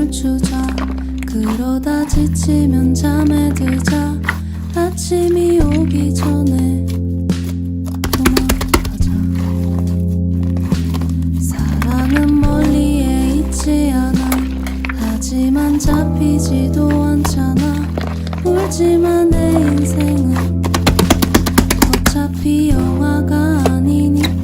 춤을 추자. 그러다 지치면 잠에 들자. 아침이 오기 전에 도망가자. 사랑은 멀리에 있지 않아. 하지만 잡히지도 않잖아. 울지만 내 인생은 어차피 영화가 아니니까.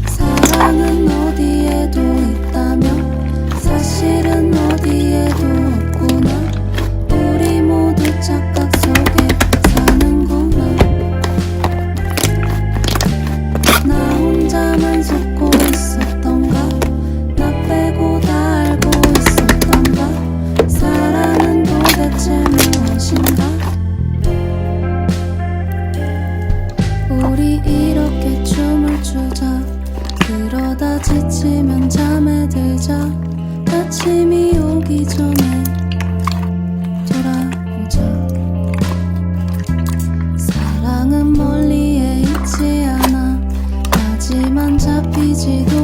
사랑은 어디에도 있다면 사실은 어디에도 없구나. 우리 모두 착각 속에 사는구나. 나 혼자만 속고 있었던가. 나 빼고 다 알고 있었던가. 사랑은 도대체 무엇인가. 우리 이렇게 춤을 추자. 그러다 지치면 잠에 들자. 아침이 오기 전에 돌아오자. 사랑은 멀리에 있지 않아. 하지만 잡히지도